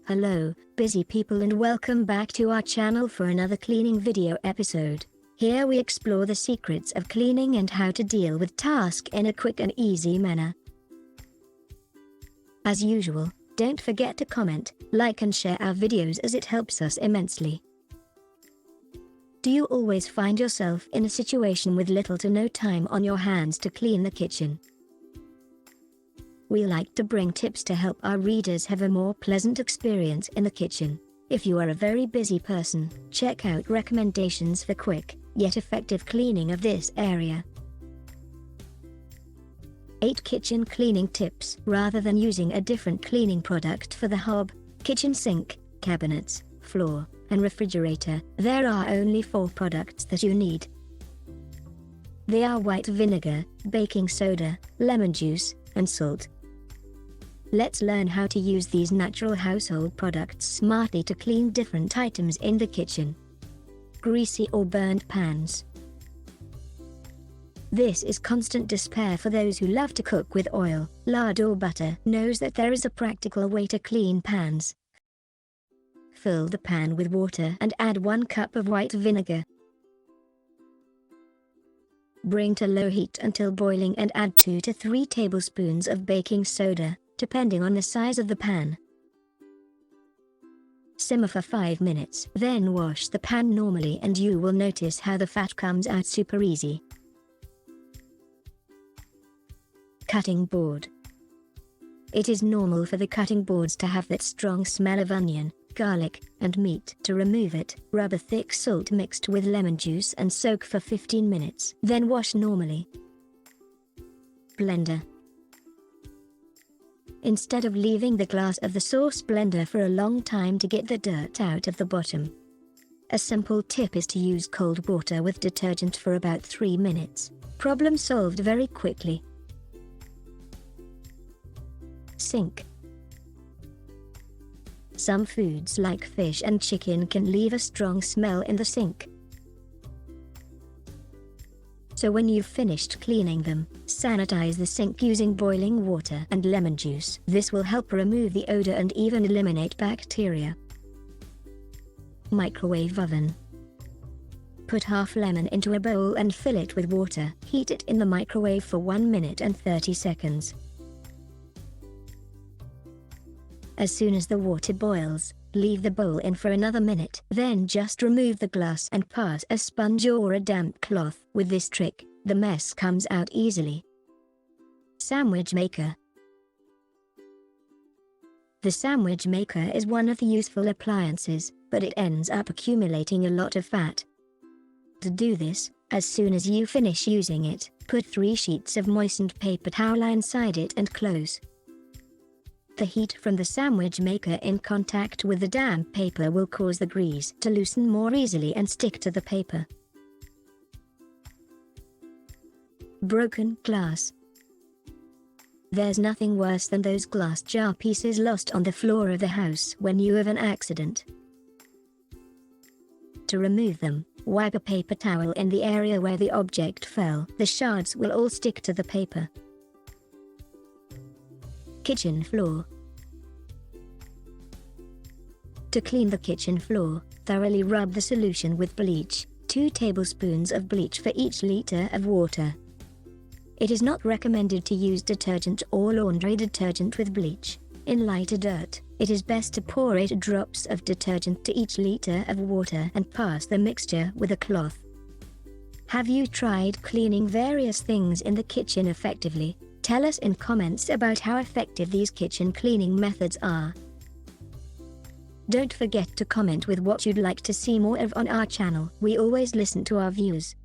Hello, busy people, and welcome back to our channel for another cleaning video episode. Here we explore the secrets of cleaning and how to deal with tasks in a quick and easy manner. As usual, don't forget to comment, like and share our videos as it helps us immensely. Do you always find yourself in a situation with little to no time on your hands to clean the kitchen? We like to bring tips to help our readers have a more pleasant experience in the kitchen. If you are a very busy person, check out recommendations for quick, yet effective cleaning of this area. 8 kitchen cleaning tips. Rather than using a different cleaning product for the hob, kitchen sink, cabinets, floor, and refrigerator, there are only 4 products that you need. They are white vinegar, baking soda, lemon juice, and salt. Let's learn how to use these natural household products smartly to clean different items in the kitchen. Greasy or burned pans. This is constant despair for those who love to cook with oil, lard or butter. Knows that there is a practical way to clean pans. Fill the pan with water and add 1 cup of white vinegar. Bring to low heat until boiling and add 2 to 3 tablespoons of baking soda, depending on the size of the pan. Simmer for 5 minutes. Then wash the pan normally and you will notice how the fat comes out super easy. Cutting board. It is normal for the cutting boards to have that strong smell of onion, garlic, and meat. To remove it, rub a thick salt mixed with lemon juice and soak for 15 minutes. Then wash normally. Blender. Instead of leaving the glass of the sauce blender for a long time to get the dirt out of the bottom, a simple tip is to use cold water with detergent for about 3 minutes. Problem solved very quickly. Sink. Some foods like fish and chicken can leave a strong smell in the sink. So when you've finished cleaning them, sanitize the sink using boiling water and lemon juice. This will help remove the odor and even eliminate bacteria. Microwave oven. Put half lemon into a bowl and fill it with water. Heat it in the microwave for 1 minute and 30 seconds. As soon as the water boils, leave the bowl in for another minute. Then just remove the glass and pass a sponge or a damp cloth. With this trick, the mess comes out easily. Sandwich maker. The sandwich maker is one of the useful appliances, but it ends up accumulating a lot of fat. To do this, as soon as you finish using it, put 3 sheets of moistened paper towel inside it and close. The heat from the sandwich maker in contact with the damp paper will cause the grease to loosen more easily and stick to the paper. Broken glass. There's nothing worse than those glass jar pieces lost on the floor of the house when you have an accident. To remove them, wipe a paper towel in the area where the object fell. The shards will all stick to the paper. Kitchen floor. To clean the kitchen floor, thoroughly rub the solution with bleach, 2 tablespoons of bleach for each liter of water. It is not recommended to use detergent or laundry detergent with bleach. In lighter dirt, it is best to pour 8 drops of detergent to each liter of water and pass the mixture with a cloth. Have you tried cleaning various things in the kitchen effectively? Tell us in comments about how effective these kitchen cleaning methods are. Don't forget to comment with what you'd like to see more of on our channel. We always listen to our views.